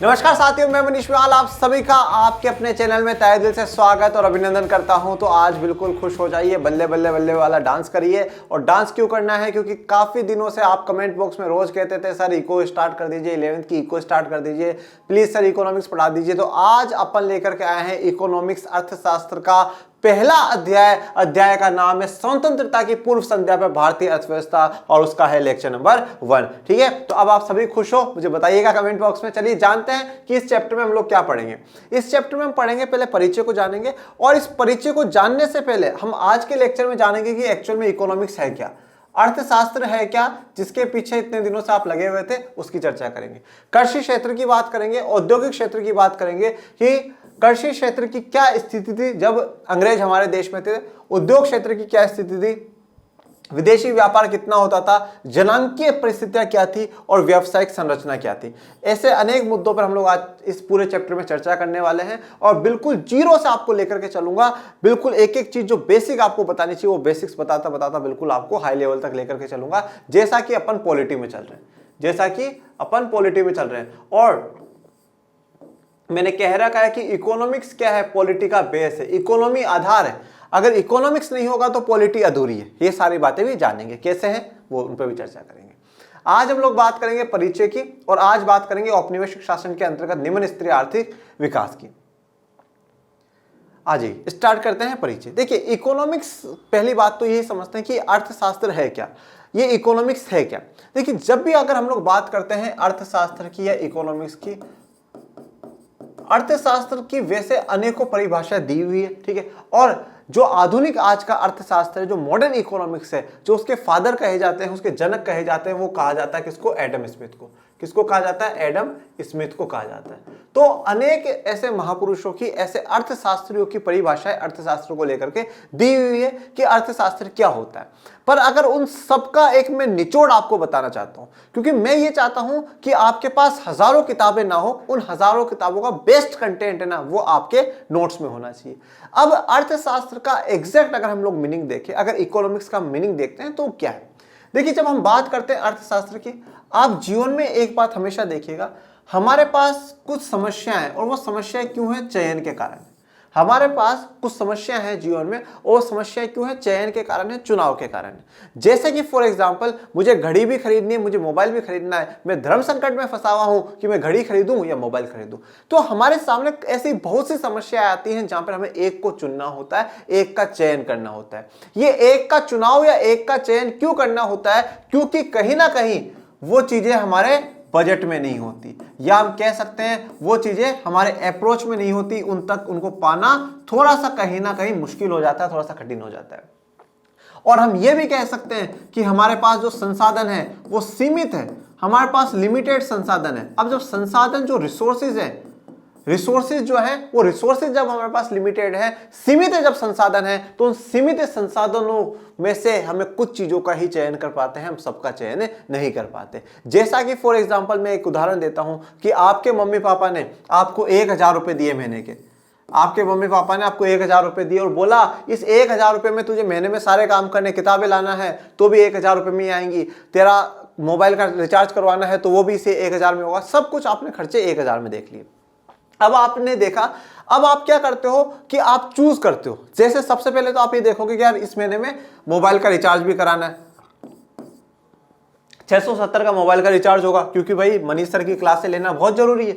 नमस्कार साथियों, मैं मनीष विहाल आप सभी का आपके अपने चैनल में तहे दिल से स्वागत और अभिनंदन करता हूं। तो आज बिल्कुल खुश हो जाइए, बल्ले बल्ले बल्ले वाला डांस करिए। और डांस क्यों करना है? क्योंकि काफ़ी दिनों से आप कमेंट बॉक्स में रोज कहते थे सर इको स्टार्ट कर दीजिए, 11वीं की इको स्टार्ट कर दीजिए, प्लीज़ सर इकोनॉमिक्स पढ़ा दीजिए। तो आज अपन लेकर के आए हैं इकोनॉमिक्स अर्थशास्त्र का पहला अध्याय का नाम है स्वतंत्रता की पूर्व संध्या पर भारतीय अर्थव्यवस्था और उसका है लेक्चर नंबर 1। ठीक है, तो अब आप सभी खुश हो, मुझे बताइएगा कमेंट बॉक्स में। चलिए जानते हैं कि इस चैप्टर में हम लोग क्या पढ़ेंगे। इस चैप्टर में हम पढ़ेंगे, पहले परिचय को जानेंगे, और इस परिचय को जानने से पहले हम आज के लेक्चर में जानेंगे कि एक्चुअल में इकोनॉमिक्स है क्या, अर्थशास्त्र है क्या, जिसके पीछे इतने दिनों से आप लगे हुए थे, उसकी चर्चा करेंगे। कृषि क्षेत्र की बात करेंगे, औद्योगिक क्षेत्र की बात करेंगे कि कृषि क्षेत्र की क्या स्थिति थी जब अंग्रेज हमारे देश में थे, उद्योग क्षेत्र की क्या स्थिति थी, विदेशी व्यापार कितना होता था, जनांकीय परिस्थितियां क्या थी और व्यावसायिक संरचना क्या थी। ऐसे अनेक मुद्दों पर हम लोग आज इस पूरे चैप्टर में चर्चा करने वाले हैं और बिल्कुल जीरो से आपको लेकर के चलूंगा। बिल्कुल एक एक चीज जो बेसिक आपको बतानी चाहिए वो बेसिक्स बताता बताता बिल्कुल आपको हाई लेवल तक लेकर के चलूंगा, जैसा कि अपन पॉलिटी में चल रहे हैं। और मैंने कह रखा है कि इकोनॉमिक्स क्या है, पॉलिटी का बेस है, इकोनॉमी आधार है। अगर इकोनॉमिक्स नहीं होगा तो पॉलिटी अधूरी है। ये सारी बातें भी जानेंगे, कैसे हैं वो उन पर भी चर्चा करेंगे। आज हम लोग बात करेंगे परिचय की, और आज बात करेंगे औपनिवेशिक शासन के अंतर्गत निम्न स्तरीय आर्थिक विकास की। आज ही स्टार्ट करते हैं परिचय। देखिए इकोनॉमिक्स, पहली बात तो यही समझते हैं कि अर्थशास्त्र है क्या, ये इकोनॉमिक्स है क्या। देखिए जब भी अगर हम लोग बात करते हैं अर्थशास्त्र की या इकोनॉमिक्स की, अर्थशास्त्र की वैसे अनेकों परिभाषाएं दी हुई है, ठीक है। और जो आधुनिक आज का अर्थशास्त्र है, जो मॉडर्न इकोनॉमिक्स है, जो उसके फादर कहे जाते हैं, उसके जनक कहे जाते हैं, वो कहा जाता है किसको? एडम स्मिथ को। किसको कहा जाता है? एडम स्मिथ को कहा जाता है। तो अनेक ऐसे महापुरुषों की, ऐसे अर्थशास्त्रियों की परिभाषाएं अर्थशास्त्र को लेकर के दी हुई है कि अर्थशास्त्र क्या होता है। पर अगर उन सबका एक मैं निचोड़ आपको बताना चाहता हूं, क्योंकि मैं ये चाहता हूं कि आपके पास हजारों किताबें ना हो, उन हजारों किताबों का बेस्ट कंटेंट है ना, वो आपके नोट्स में होना चाहिए। अब अर्थशास्त्र का एग्जैक्ट अगर हम लोग मीनिंग देखें, अगर इकोनॉमिक्स का मीनिंग देखते हैं तो क्या है। देखिए जब हम बात करते हैं अर्थशास्त्र की, आप जीवन में एक बात हमेशा देखिएगा, हमारे पास कुछ समस्याएं हैं, और वो समस्याएं क्यों हैं? चयन के कारण। हमारे पास कुछ समस्याएं हैं जीवन में, और समस्याएं क्यों है? चयन के कारण है, चुनाव के कारण है। जैसे कि फॉर एग्जांपल मुझे घड़ी भी खरीदनी है, मुझे मोबाइल भी खरीदना है, मैं धर्म संकट में फंसा हुआ हूं कि मैं घड़ी खरीदूं या मोबाइल खरीदूं। तो हमारे सामने ऐसी बहुत सी समस्याएं आती हैं जहां पर हमें एक को चुनना होता है, एक का चयन करना होता है। ये एक का चुनाव या एक का चयन क्यों करना होता है? क्योंकि कहीं ना कहीं वो चीजें हमारे बजट में नहीं होती, या हम कह सकते हैं वो चीजें हमारे अप्रोच में नहीं होती, उन तक उनको पाना थोड़ा सा कहीं ना कहीं मुश्किल हो जाता है, थोड़ा सा कठिन हो जाता है। और हम ये भी कह सकते हैं कि हमारे पास जो संसाधन है वो सीमित है, हमारे पास लिमिटेड संसाधन है। अब जब संसाधन, जो रिसोर्सेज है, रिसोर्सेज जो है वो रिसोर्सेज जब हमारे पास लिमिटेड है, सीमित है जब संसाधन है, तो उन सीमित संसाधनों में से हमें कुछ चीजों का ही चयन कर पाते हैं, हम सबका चयन नहीं कर पाते। जैसा कि फॉर एग्जांपल मैं एक उदाहरण देता हूं कि आपके मम्मी पापा ने आपको 1000 रुपए दिए महीने के, आपके मम्मी पापा ने आपको 1000 रुपए दिए और बोला इस 1000 रुपए में तुझे महीने में सारे काम करने, किताबें लाना है तो भी 1000 रुपए में ही आएंगी, तेरा मोबाइल का रिचार्ज करवाना है तो वो भी इसे 1000 में होगा। सब कुछ आपने खर्चे 1000 में देख लिए। अब आपने देखा, अब आप क्या करते हो कि आप चूज करते हो। जैसे सबसे पहले तो आप ये देखोगे कि यार इस महीने में मोबाइल का रिचार्ज भी कराना है, 670 का मोबाइल का रिचार्ज होगा, क्योंकि भाई मनीष सर की क्लास से लेना बहुत जरूरी है,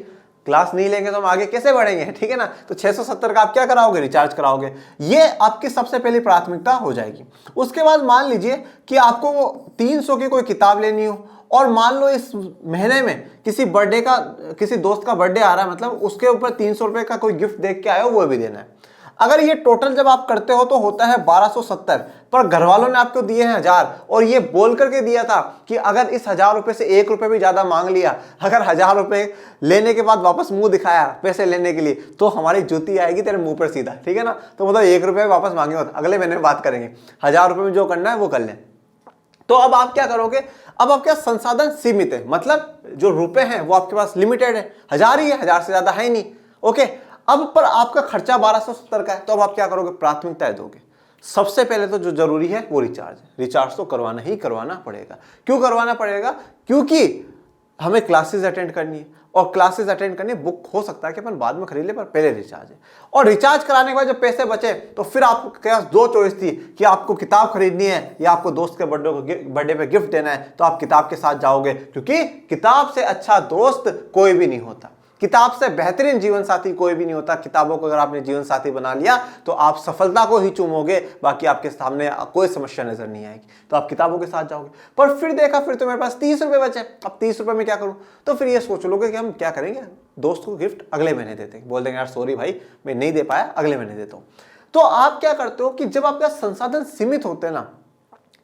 क्लास नहीं लेंगे तो हम आगे कैसे बढ़ेंगे, ठीक है ना। तो 670 का आप क्या कराओगे? रिचार्ज कराओगे। ये आपकी सबसे पहली प्राथमिकता हो जाएगी। उसके बाद मान लीजिए कि आपको 300 की कोई किताब लेनी हो, और मान लो इस महीने में किसी बर्थडे का, किसी दोस्त का बर्थडे आ रहा है, मतलब उसके ऊपर 300 रुपए का कोई गिफ्ट देख के आए हो, वो भी देना है। अगर ये टोटल जब आप करते हो तो होता है 1270, पर घर वालों ने आपको दिए हैं 1000, और ये बोल करके दिया था कि अगर इस 1000 रुपए से 1 रुपए भी ज्यादा मांग लिया, अगर 1000 रुपए लेने के बाद वापस मुंह दिखाया पैसे लेने के लिए, तो हमारी जूती आएगी तेरे मुंह पर सीधा, ठीक है ना। तो मतलब 1 रुपए वापस मांगे मत, अगले महीने में बात करेंगे, 1000 रुपए में जो करना है वो कर लें। तो अब आप क्या करोगे? अब आपके संसाधन सीमित है, मतलब जो रुपए हैं वो आपके पास लिमिटेड है, 1000 ही है, 1000 से ज्यादा है ही नहीं। ओके, अब पर आपका खर्चा 1270 का है, तो अब आप क्या करोगे? प्राथमिकता दोगे। सबसे पहले तो जो जरूरी है वो रिचार्ज है। रिचार्ज तो करवाना ही करवाना पड़ेगा। क्यों करवाना पड़ेगा? क्योंकि हमें क्लासेस अटेंड करनी है, और क्लासेस अटेंड करनी, बुक हो सकता है कि अपन बाद में खरीद ले, पर पहले रिचार्ज है। और रिचार्ज कराने के बाद जब पैसे बचे तो फिर आपके पास दो चॉइस थी कि आपको किताब खरीदनी है या आपको दोस्त के बर्थडे पे गिफ्ट देना है, तो आप किताब के साथ जाओगे, क्योंकि किताब से अच्छा दोस्त कोई भी नहीं होता, किताब से बेहतरीन जीवन साथी कोई भी नहीं होता। किताबों को अगर आपने जीवन साथी बना लिया तो आप सफलता को ही चूमोगे, बाकी आपके सामने कोई समस्या नजर नहीं आएगी, तो आप किताबों के साथ जाओगे। पर फिर देखा, फिर तो मेरे पास 30 रुपए बचे, अब 30 रुपए में क्या करूं, तो फिर ये सोच लोगे कि हम क्या करेंगे, दोस्त को गिफ्ट अगले महीने देते हैं, बोल देंगे यार सॉरी भाई मैं नहीं दे पाया, अगले महीने देता हूं। तो आप क्या करते हो कि जब आपके संसाधन सीमित होते हैं ना,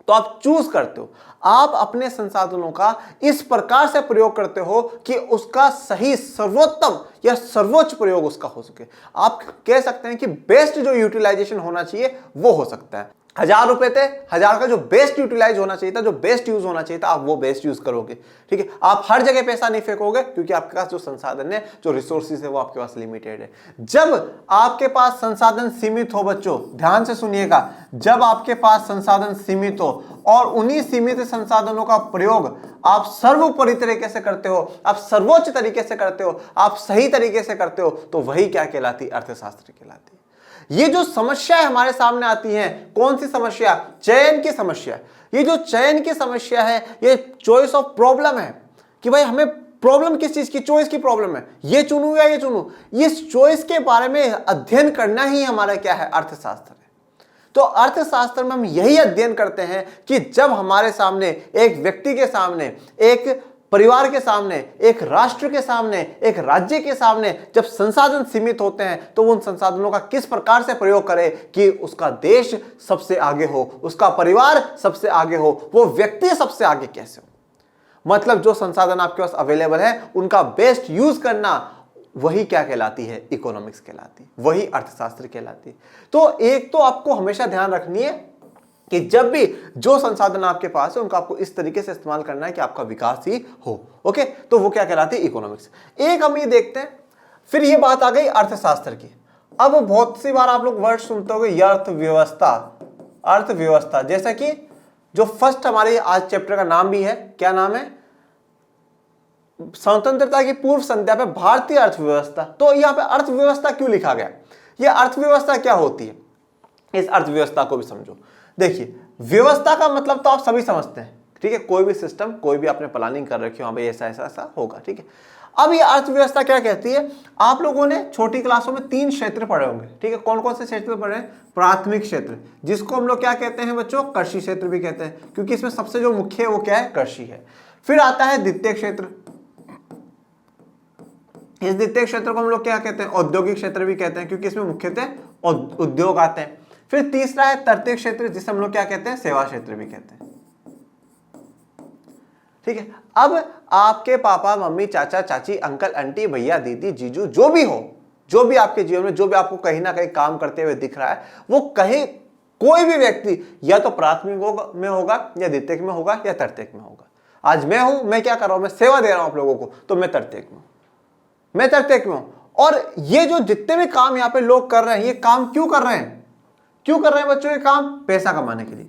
तो आप चूज करते हो, आप अपने संसाधनों का इस प्रकार से प्रयोग करते हो कि उसका सही, सर्वोत्तम या सर्वोच्च प्रयोग उसका हो सके। आप कह सकते हैं कि बेस्ट जो यूटिलाइजेशन होना चाहिए वो हो सकता है। 1000 रुपए थे, 1000 का जो बेस्ट यूटिलाइज होना चाहिए था, जो बेस्ट यूज होना चाहिए था, आप वो बेस्ट यूज करोगे। ठीक है, आप हर जगह पैसा नहीं फेंकोगे, क्योंकि आपके पास जो संसाधन है, जो रिसोर्सेज है, वो आपके पास लिमिटेड है। जब आपके पास संसाधन सीमित हो, बच्चों ध्यान से सुनिएगा, जब आपके पास संसाधन सीमित हो और उन्हीं सीमित संसाधनों का प्रयोग आप सर्वोपरि तरीके से करते हो, आप सर्वोच्च तरीके से करते हो, आप सही तरीके से करते हो, तो वही क्या कहलाती, अर्थशास्त्र कहलाती है। ये जो समस्याएं हमारे सामने आती हैं, कौन सी समस्या, चयन की समस्या। ये जो चयन की समस्या है, ये चॉइस ऑफ प्रॉब्लम है कि भाई हमें प्रॉब्लम किस चीज की, चॉइस की प्रॉब्लम है, ये चुनूं या ये चुनूं। इस चॉइस के बारे में अध्ययन करना ही हमारा क्या है, अर्थशास्त्र है। तो अर्थशास्त्र में हम यही अध्ययन करते हैं कि जब हमारे सामने, एक व्यक्ति के सामने, एक परिवार के सामने, एक राष्ट्र के सामने, एक राज्य के सामने जब संसाधन सीमित होते हैं, तो उन संसाधनों का किस प्रकार से प्रयोग करें कि उसका देश सबसे आगे हो, उसका परिवार सबसे आगे हो, वो व्यक्ति सबसे आगे कैसे हो। मतलब जो संसाधन आपके पास अवेलेबल है उनका बेस्ट यूज करना, वही क्या कहलाती है, इकोनॉमिक्स कहलाती है, वही अर्थशास्त्र कहलाती है। तो एक तो आपको हमेशा ध्यान रखनी है कि जब भी जो संसाधन आपके पास है उनका आपको इस तरीके से इस्तेमाल करना है कि आपका विकास ही हो। ओके, तो वो क्या कहलाती है, इकोनॉमिक्स। एक हम ये देखते हैं, फिर ये बात आ गई अर्थशास्त्र की। अब बहुत सी बार आप लोग वर्ड सुनते होंगे, अर्थव्यवस्था, अर्थव्यवस्था, जैसा कि जो फर्स्ट हमारे आज चैप्टर का नाम भी है, क्या नाम है, स्वतंत्रता की पूर्व संध्या पे भारतीय अर्थव्यवस्था। तो यहां पे अर्थव्यवस्था क्यों लिखा गया, ये अर्थव्यवस्था क्या होती है, इस अर्थव्यवस्था को भी समझो। देखिए, व्यवस्था का मतलब तो आप सभी समझते हैं, ठीक है, कोई भी सिस्टम, कोई भी आपने प्लानिंग कर रखी हो, भाई ऐसा ऐसा ऐसा होगा, ठीक है। अब ये अर्थव्यवस्था क्या कहती है, आप लोगों ने छोटी क्लासों में 3 क्षेत्र पढ़े होंगे, ठीक है। कौन कौन से क्षेत्र पढ़े हैं, प्राथमिक क्षेत्र, जिसको हम लोग क्या कहते हैं बच्चों, कृषि क्षेत्र भी कहते हैं, क्योंकि इसमें सबसे जो मुख्य है वो क्या है, कृषि है। फिर आता है द्वितीय क्षेत्र, इस द्वितीय क्षेत्र को हम लोग क्या कहते हैं, औद्योगिक क्षेत्र भी कहते हैं, क्योंकि इसमें मुख्यतः उद्योग आते हैं। फिर तीसरा है तृतीय क्षेत्र, जिसे हम लोग क्या कहते हैं, सेवा क्षेत्र भी कहते हैं, ठीक है। अब आपके पापा मम्मी चाचा चाची अंकल आंटी भैया दीदी जीजू जो भी हो, जो भी आपके जीवन में, जो भी आपको कहीं ना कहीं काम करते हुए दिख रहा है, वो कहीं कोई भी व्यक्ति या तो प्राथमिक में होगा या द्वितीयक में होगा या तृतीयक में होगा। आज मैं हूं, मैं क्या कर रहा हूं, मैं सेवा दे रहा हूं आप लोगों को, तो मैं तृतीयक में हूं, मैं तृतीयक में हूं। और ये जो जितने भी काम यहां पे लोग कर रहे हैं, ये काम क्यों कर रहे हैं, क्यों कर रहे हैं बच्चों, ये काम पैसा कमाने के लिए,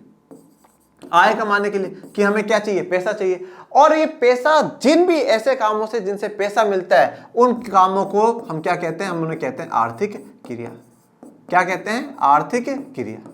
आय कमाने के लिए, कि हमें क्या चाहिए, पैसा चाहिए। और ये पैसा, जिन भी ऐसे कामों से जिनसे पैसा मिलता है, उन कामों को हम क्या कहते हैं, हम उन्हें कहते हैं आर्थिक क्रिया। क्या कहते हैं, आर्थिक क्रिया।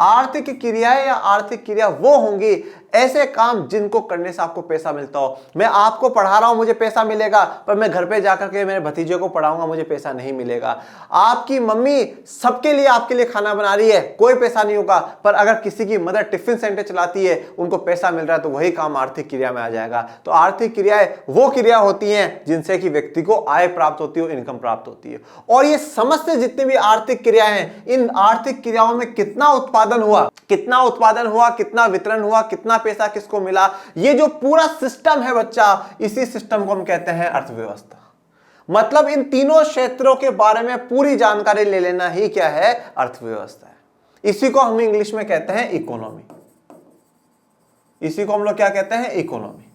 आर्थिक क्रियाएं या आर्थिक क्रिया वो होंगी ऐसे काम जिनको करने से आपको पैसा मिलता हो। मैं आपको पढ़ा रहा हूं, मुझे पैसा मिलेगा, पर मैं घर पे जाकर के मेरे भतीजे को पढ़ाऊंगा, मुझे पैसा नहीं मिलेगा। आपकी मम्मी सबके लिए, आपके लिए खाना बना रही है, कोई पैसा नहीं होगा, पर अगर किसी की मदर टिफिन सेंटर चलाती है, उनको पैसा मिल रहा है, तो वही काम आर्थिक क्रिया में आ जाएगा। तो आर्थिक क्रियाएं वो क्रिया होती हैं जिनसे कि व्यक्ति को आय प्राप्त होती है, इनकम प्राप्त होती है। और ये समस्त जितनी भी आर्थिक क्रियाएं हैं, इन आर्थिक क्रियाओं में कितना उत्पादन हुआ, कितना उत्पादन हुआ, कितना वितरण हुआ, कितना पैसा किसको मिला, ये जो पूरा सिस्टम है बच्चा, इसी सिस्टम को हम कहते हैं अर्थव्यवस्था। मतलब इन तीनों क्षेत्रों के बारे में पूरी जानकारी ले लेना ही क्या है, अर्थव्यवस्था है। इसी को हम इंग्लिश में कहते हैं इकोनॉमी। इसी को हम लोग क्या कहते हैं, इकोनॉमी।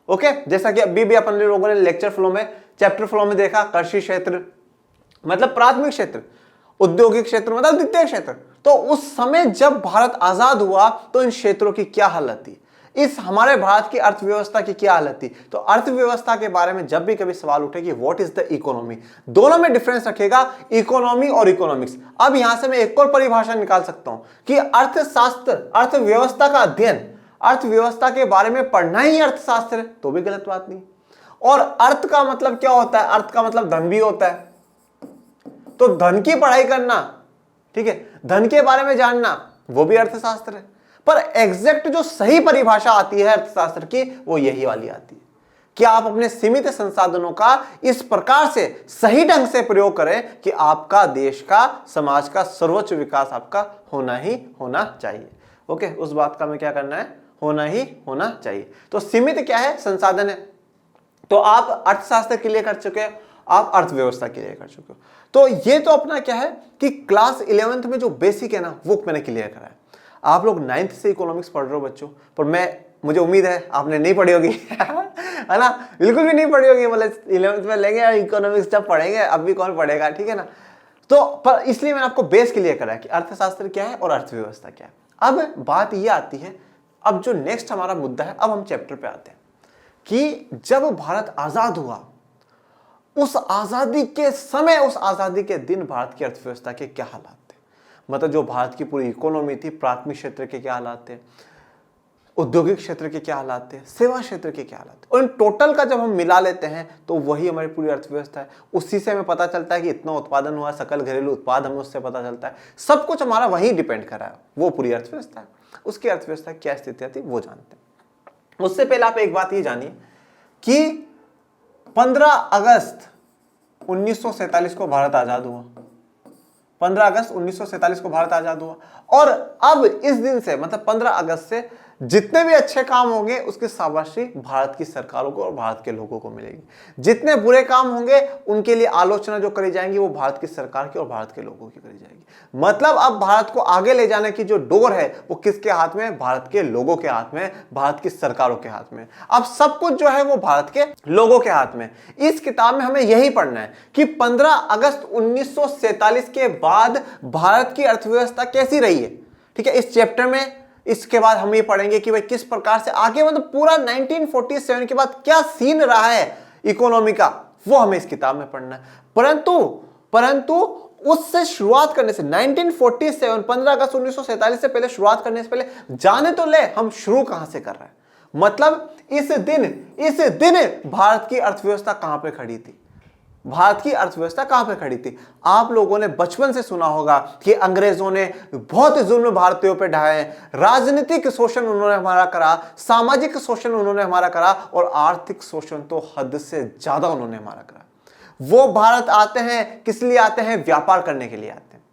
ओके, जैसा कि अभी भी अपन लोगों ने लेक्चर फ्लो में, चैप्टर फ्लो में देखा, कृषि क्षेत्र मतलब प्राथमिक क्षेत्र, औद्योगिक क्षेत्र मतलब द्वितीय क्षेत्र। तो उस समय जब भारत आजाद हुआ तो इन क्षेत्रों की क्या हालत थी, इस हमारे भारत की अर्थव्यवस्था की क्या हालत थी। तो अर्थव्यवस्था के बारे में जब भी कभी सवाल उठे कि व्हाट इज द इकोनॉमी, दोनों में डिफरेंस रखेगा, इकोनॉमी और इकोनॉमिक्स। अब यहां से मैं एक और परिभाषा निकाल सकता हूं कि अर्थशास्त्र, अर्थव्यवस्था का अध्ययन, अर्थव्यवस्था के बारे में पढ़ना ही अर्थशास्त्र है, तो भी गलत बात नहीं। और अर्थ का मतलब क्या होता है, अर्थ का मतलब धन भी होता है, तो धन की पढ़ाई करना, ठीक है, धन के बारे में जानना, वो भी अर्थशास्त्र है। पर एग्जैक्ट जो सही परिभाषा आती है अर्थशास्त्र की, वो यही वाली आती है कि आप अपने सीमित संसाधनों का इस प्रकार से सही ढंग से प्रयोग करें कि आपका देश का, समाज का सर्वोच्च विकास आपका होना ही होना चाहिए। ओके, उस बात का मैं क्या करना है, होना ही होना चाहिए। तो सीमित क्या है, संसाधन है। तो आप अर्थशास्त्र क्लियर कर चुके हैं, आप अर्थव्यवस्था क्लियर कर चुके हो। तो ये तो अपना क्या है कि क्लास 11th में जो बेसिक है ना, वो मैंने क्लियर करा है। आप लोग 9th से इकोनॉमिक्स पढ़ रहे हो बच्चों, पर मुझे उम्मीद है आपने नहीं पढ़ी होगी है ना, बिल्कुल भी नहीं पढ़ी होगी। मतलब 11th में लेंगे इकोनॉमिक्स, जब पढ़ेंगे, अब भी कौन पढ़ेगा, ठीक है ना। तो पर इसलिए मैंने आपको बेस क्लियर करा है कि अर्थशास्त्र क्या है और अर्थव्यवस्था क्या है। अब बात ये आती है, अब जो नेक्स्ट हमारा मुद्दा है, अब हम चैप्टर पे आते हैं कि जब भारत आजाद हुआ, उस आजादी के समय, उस आजादी के दिन भारत की अर्थव्यवस्था के क्या हालात थे। मतलब जो भारत की पूरी इकोनॉमी थी, प्राथमिक क्षेत्र के क्या हालात थे, औद्योगिक क्षेत्र के क्या हालात थे, सेवा क्षेत्र के क्या हालात थे, और इन टोटल का जब हम मिला लेते हैं तो वही हमारी पूरी अर्थव्यवस्था है। उसी से हमें पता चलता है कि इतना उत्पादन हुआ, सकल घरेलू उत्पाद हमें उससे पता चलता है। सब कुछ हमारा वही डिपेंड कर रहा है, वो पूरी अर्थव्यवस्था है। उसकी अर्थव्यवस्था की क्या स्थिति थी वो जानते हैं। उससे पहले आप एक बात ये जानिए कि 15 अगस्त 1947 को भारत आजाद हुआ। 15 अगस्त 1947 को भारत आजाद हुआ, और अब इस दिन से, मतलब 15 अगस्त से जितने भी अच्छे काम होंगे उसकी शाबाशी भारत की सरकारों को और भारत के लोगों को मिलेगी। जितने बुरे काम होंगे उनके लिए आलोचना जो करी जाएंगी वो भारत की सरकार की और भारत के लोगों की करी जाएगी। मतलब अब भारत को आगे ले जाने की जो डोर है वो किसके हाथ में है, भारत के लोगों के हाथ में, भारत की सरकारों के हाथ में। अब सब कुछ जो है वो भारत के लोगों के हाथ में। इस किताब में हमें यही पढ़ना है कि 15 अगस्त 1947 के बाद भारत की अर्थव्यवस्था कैसी रही है, ठीक है। इस चैप्टर में इसके बाद हम ये पढ़ेंगे कि भाई किस प्रकार से आगे, मतलब पूरा 1947 के बाद क्या सीन रहा है इकोनॉमी का, वो हमें इस किताब में पढ़ना है। परंतु उससे शुरुआत करने से 1947, 15 अगस्त 1947 से पहले शुरुआत करने से पहले जाने तो ले हम शुरू कहां से कर रहे हैं। मतलब इस दिन भारत की अर्थव्यवस्था कहां पे खड़ी थी, भारत की अर्थव्यवस्था कहां पे खड़ी थी। आप लोगों ने बचपन से सुना होगा कि अंग्रेजों ने बहुत जुल्म भारतीयों पे ढाए, राजनीतिक शोषण उन्होंने हमारा करा, सामाजिक शोषण उन्होंने हमारा करा, और आर्थिक शोषण तो हद से ज्यादा उन्होंने हमारा करा। वो भारत आते हैं, किस लिए आते हैं, व्यापार करने के लिए आते हैं।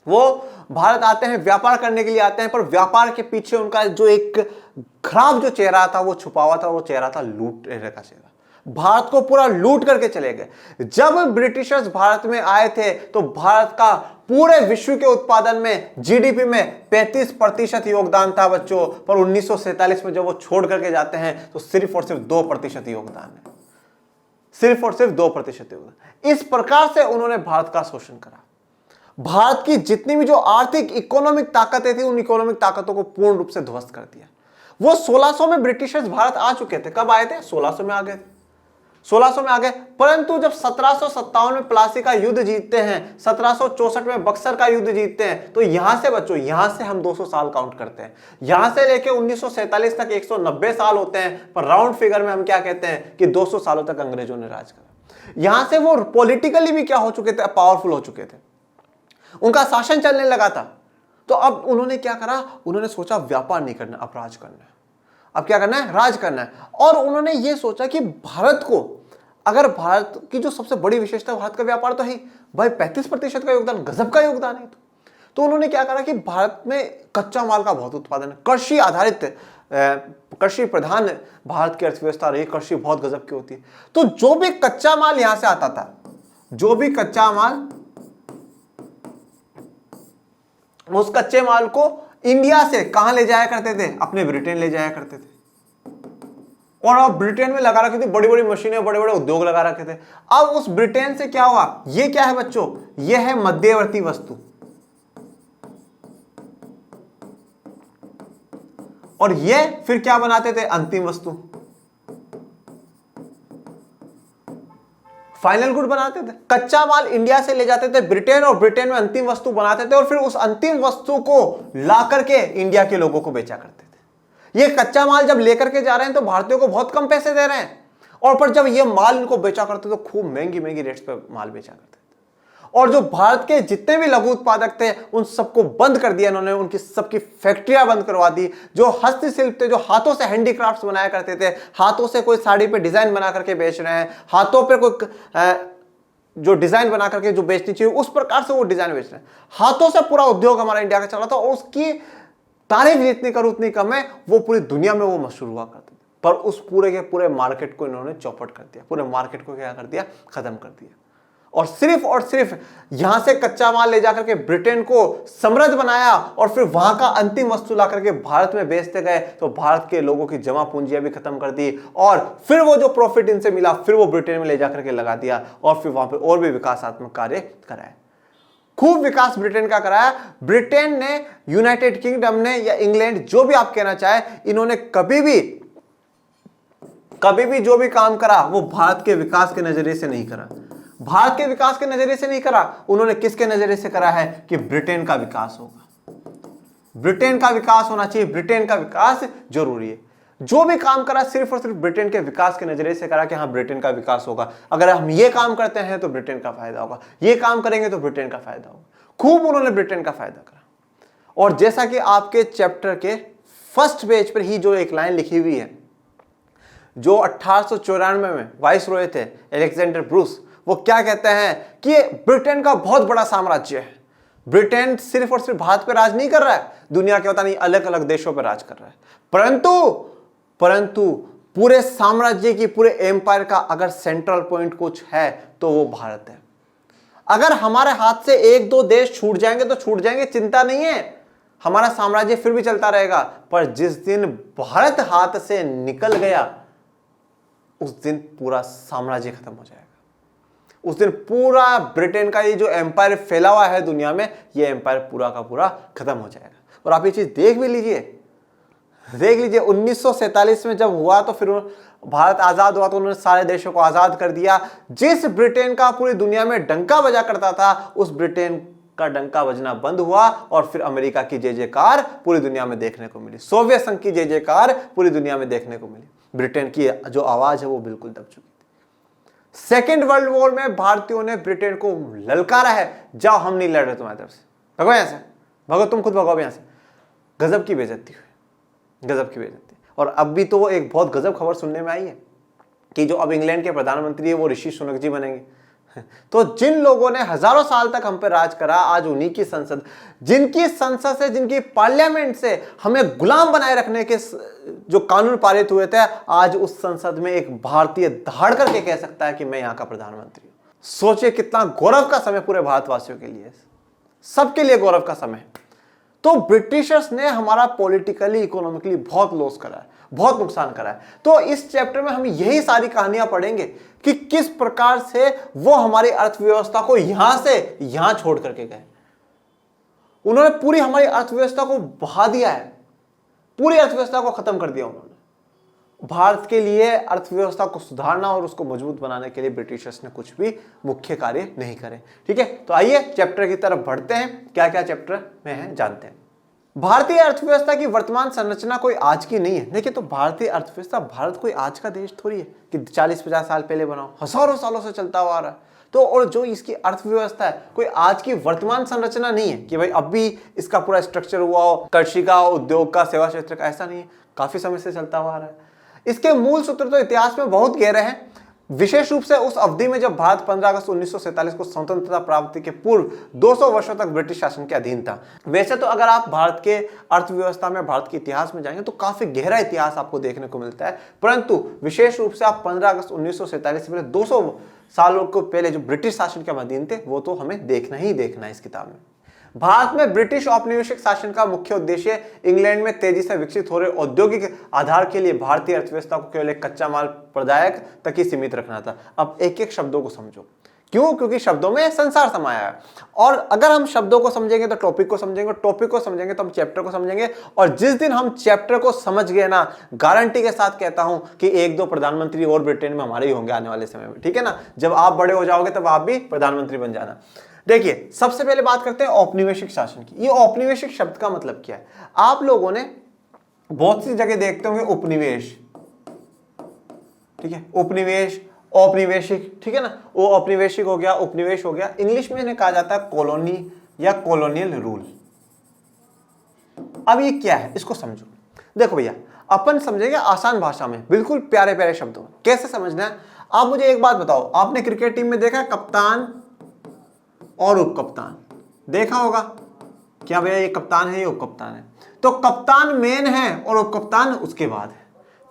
वो भारत आते हैं, व्यापार करने के लिए आते हैं, पर व्यापार के पीछे उनका जो एक खराब जो चेहरा था वो छुपा हुआ था, वो चेहरा था लूटने का चेहरा। भारत को पूरा लूट करके चले गए। जब ब्रिटिशर्स भारत में आए थे तो भारत का पूरे विश्व के उत्पादन में, जीडीपी में 35% योगदान था बच्चों, पर 1947 में जब वो छोड़ करके जाते हैं तो सिर्फ और सिर्फ 2% योगदान है, सिर्फ और सिर्फ 2% योगदान। इस प्रकार से उन्होंने भारत का शोषण करा। भारत की जितनी भी जो आर्थिक इकोनॉमिक ताकतें थी, उन इकोनॉमिक ताकतों को पूर्ण रूप से ध्वस्त कर दिया। वो 1600 में ब्रिटिशर्स भारत आ चुके थे। कब आए थे, 1600 में आ गए थे, 1600 में आ गए। परंतु जब 1757 में प्लासी का युद्ध जीतते हैं, 1764 में बक्सर का युद्ध जीतते हैं, तो यहां से बच्चों, यहां से हम 200 साल काउंट करते हैं। यहां से लेके 1947 तक 190 साल होते हैं, पर राउंड फिगर में हम क्या कहते हैं कि 200 सालों तक अंग्रेजों ने राज करा। यहां से वो पॉलिटिकली भी क्या हो चुके थे, पावरफुल हो चुके थे, उनका शासन चलने लगा था। तो अब उन्होंने क्या करा, उन्होंने सोचा व्यापार नहीं करना, अब राज करना है। अब क्या करना है, राज करना है। और उन्होंने ये सोचा कि भारत को, अगर भारत की जो सबसे बड़ी विशेषता भारत का व्यापार तो है भाई, 35% का योगदान, गजब का योगदान है। तो उन्होंने क्या करा कि भारत में कच्चा माल का बहुत उत्पादन है, कृषि आधारित, कृषि प्रधान भारत की अर्थव्यवस्था रही, कृषि बहुत गजब की होती है। तो जो भी कच्चा माल यहां से आता था, जो भी कच्चा माल, उस कच्चे माल को इंडिया से कहां ले जाया करते थे, अपने ब्रिटेन ले जाया करते थे। और अब ब्रिटेन में लगा रखी थी बड़ी बड़ी मशीनें, बड़े बड़े उद्योग लगा रखे थे। अब उस ब्रिटेन से क्या हुआ, ये क्या है बच्चों, ये है मध्यवर्ती वस्तु। और ये फिर क्या बनाते थे? अंतिम वस्तु, फाइनल गुड बनाते थे। कच्चा माल इंडिया से ले जाते थे ब्रिटेन और ब्रिटेन में अंतिम वस्तु बनाते थे और फिर उस अंतिम वस्तु को ला करके इंडिया के लोगों को बेचा करते थे। ये कच्चा माल जब लेकर के जा रहे हैं तो भारतीयों को बहुत कम पैसे दे रहे हैं, और पर जब ये माल इनको बेचा करते तो खूब महंगी महंगी रेट्स पे माल बेचा करते थे। और जो भारत के जितने भी लघु उत्पादक थे उन सबको बंद कर दिया इन्होंने, उनकी सबकी फैक्ट्रियां बंद करवा दी। जो हस्तशिल्प थे, जो हाथों से हैंडीक्राफ्ट्स बनाया करते थे, हाथों से कोई साड़ी पे डिजाइन बना करके बेच रहे हैं, हाथों पे कोई जो डिजाइन बना करके जो बेचनी चाहिए उस प्रकार से वो डिजाइन बेच रहे हैं। हाथों से पूरा उद्योग हमारा इंडिया का चला था और उसकी तारीफ जितनी करूं उतनी कम है। वो पूरी दुनिया में वो मशहूर हुआ करते थे, पर उस पूरे के पूरे मार्केट को इन्होंने चौपट कर दिया, पूरे मार्केट को क्या कर दिया? खत्म कर दिया। और सिर्फ यहां से कच्चा माल ले जाकर के ब्रिटेन को समृद्ध बनाया और फिर वहां का अंतिम वस्तु ला करके भारत में बेचते गए, तो भारत के लोगों की जमा पूंजियां भी खत्म कर दी और फिर वो जो प्रॉफिट इनसे मिला फिर वो ब्रिटेन में ले जाकर के लगा दिया और फिर वहां पे और भी विकासात्मक कार्य कराए। खूब विकास ब्रिटेन का कराया। ब्रिटेन ने, यूनाइटेड किंगडम ने या इंग्लैंड, जो भी आप कहना चाहे, इन्होंने कभी भी जो भी काम करा वो भारत के विकास के नजरिए से नहीं करा। भारत के विकास के नजरिए से नहीं करा, उन्होंने किसके नजरिए से करा है? कि ब्रिटेन का विकास होगा, ब्रिटेन का विकास होना चाहिए, ब्रिटेन का विकास जरूरी है। जो भी काम करा सिर्फ और सिर्फ ब्रिटेन के विकास के नजरिए से करा कि हाँ ब्रिटेन का विकास होगा, अगर हम ये काम करते हैं तो ब्रिटेन का फायदा होगा, ये काम करेंगे तो ब्रिटेन का फायदा होगा। खूब उन्होंने ब्रिटेन का फायदा करा। और जैसा कि आपके चैप्टर के फर्स्ट पेज पर ही जो एक लाइन लिखी हुई है, जो 1894 में वाइसरॉय थे अलेक्जेंडर ब्रूस, वो क्या कहते हैं कि ब्रिटेन का बहुत बड़ा साम्राज्य है। ब्रिटेन सिर्फ और सिर्फ भारत पे राज नहीं कर रहा है, दुनिया के पता नहीं अलग अलग देशों पे राज कर रहा है, परंतु पूरे साम्राज्य की, पूरे एम्पायर का अगर सेंट्रल पॉइंट कुछ है तो वो भारत है। अगर हमारे हाथ से एक दो देश छूट जाएंगे तो छूट जाएंगे, चिंता नहीं है, हमारा साम्राज्य फिर भी चलता रहेगा। पर जिस दिन भारत हाथ से निकल गया उस दिन पूरा साम्राज्य खत्म हो जाएगा। उस दिन पूरा ब्रिटेन का ये जो एम्पायर फैला हुआ है दुनिया में, ये एम्पायर पूरा का पूरा खत्म हो जाएगा। और आप ये चीज देख लीजिए 1947 में जब हुआ तो फिर भारत आजाद हुआ तो उन्होंने सारे देशों को आजाद कर दिया। जिस ब्रिटेन का पूरी दुनिया में डंका बजा करता था उस ब्रिटेन का डंका बजना बंद हुआ और फिर अमेरिका की जय जयकार पूरी दुनिया में देखने को मिली, सोवियत संघ की जय जयकार पूरी दुनिया में देखने को मिली। ब्रिटेन की जो आवाज है वो बिल्कुल दब चुकी थी। सेकेंड वर्ल्ड वॉर में भारतीयों ने ब्रिटेन को ललकारा है, जाओ हम नहीं लड़ रहे तुम्हारी तरफ से, भगो यहां से, भगो, तुम खुद भगो यहां से। गजब की बेइज्जती हुई, गजब की बेइज्जती। और अब भी तो एक बहुत गजब खबर सुनने में आई है कि जो अब इंग्लैंड के प्रधानमंत्री है वो ऋषि सुनक जी बनेंगे। तो जिन लोगों ने हजारों साल तक हम पे राज करा, आज उन्हीं की संसद, जिनकी संसद से, जिनकी पार्लियामेंट से हमें गुलाम बनाए रखने के जो कानून पारित हुए थे, आज उस संसद में एक भारतीय दहाड़ करके कह सकता है कि मैं यहां का प्रधानमंत्री हूं। सोचिए कितना गौरव का समय पूरे भारतवासियों के लिए, सबके लिए गौरव का समय। तो ब्रिटिशर्स ने हमारा पॉलिटिकली, इकोनॉमिकली बहुत लॉस करा है, बहुत नुकसान करा है। तो इस चैप्टर में हम यही सारी कहानियां पढ़ेंगे कि किस प्रकार से वो हमारी अर्थव्यवस्था को यहां से यहां छोड़ करके गए। उन्होंने पूरी हमारी अर्थव्यवस्था को बहा दिया है, पूरी अर्थव्यवस्था को खत्म कर दिया उन्होंने। भारत के लिए अर्थव्यवस्था को सुधारना और उसको मजबूत बनाने के लिए ब्रिटिशर्स ने कुछ भी मुख्य कार्य नहीं करे। ठीक है, तो आइए चैप्टर की तरफ बढ़ते हैं, क्या क्या चैप्टर में है जानते हैं। भारतीय अर्थव्यवस्था की वर्तमान संरचना कोई आज की नहीं है। देखिए, तो भारतीय अर्थव्यवस्था, भारत कोई आज का देश थोड़ी है कि 40-50 साल पहले बनाओ, हजारों सालों से चलता हुआ आ रहा है। तो और जो इसकी अर्थव्यवस्था है कोई आज की वर्तमान संरचना नहीं है कि भाई अब भी इसका पूरा स्ट्रक्चर हुआ हो, कृषि का, उद्योग का, सेवा क्षेत्र का, ऐसा नहीं है, काफी समय से चलता हुआ आ रहा है। इसके मूल सूत्र तो इतिहास में बहुत गहरे हैं, विशेष रूप से उस अवधि में जब भारत 15 अगस्त 1947 को स्वतंत्रता प्राप्ति के पूर्व 200 वर्षों तक ब्रिटिश शासन के अधीन था। वैसे तो अगर आप भारत के अर्थव्यवस्था में, भारत के इतिहास में जाएंगे तो काफी गहरा इतिहास आपको देखने को मिलता है, परंतु विशेष रूप से आप 15 अगस्त 1947 से पहले 200 सालों को पहले जो ब्रिटिश शासन के अधीन थे वो तो हमें देखना ही देखना है इस किताब में। भारत में ब्रिटिश औपनिवेशिक शासन का मुख्य उद्देश्य इंग्लैंड में तेजी से विकसित हो रहे औद्योगिक आधार के लिए भारतीय अर्थव्यवस्था को केवल एक कच्चा माल प्रदायक तक ही सीमित रखना था। अब एक एक शब्दों को समझो, क्यों? क्योंकि शब्दों में संसार समाया है। और अगर हम शब्दों को समझेंगे तो टॉपिक को समझेंगे, टॉपिक को समझेंगे तो हम चैप्टर को समझेंगे। और जिस दिन हम चैप्टर को समझ गए ना, गारंटी के साथ कहता हूं कि 1-2 प्रधानमंत्री और ब्रिटेन में हमारे ही होंगे आने वाले समय में, ठीक है ना। जब आप बड़े हो जाओगे तब आप भी प्रधानमंत्री बन जाना। देखिए, सबसे पहले बात करते हैं औपनिवेशिक शासन की। ये औपनिवेशिक शब्द का मतलब क्या है? आप लोगों ने बहुत सी जगह देखते होंगे उपनिवेश, ठीक है, उपनिवेश, औपनिवेशिक, ठीक है ना। वो औपनिवेशिक हो गया, उपनिवेश हो गया। इंग्लिश में इन्हें कहा जाता है कॉलोनी या कॉलोनियल रूल। अब ये क्या है, इसको समझो। देखो भैया, अपन समझेंगे आसान भाषा में, बिल्कुल प्यारे प्यारे शब्दों में। कैसे समझना है? आप मुझे एक बात बताओ, आपने क्रिकेट टीम में देखा है कप्तान और उप कप्तान? देखा होगा। क्या भैया ये कप्तान है, ये उप कप्तान है? तो कप्तान मेन है और उप कप्तान उसके बाद है।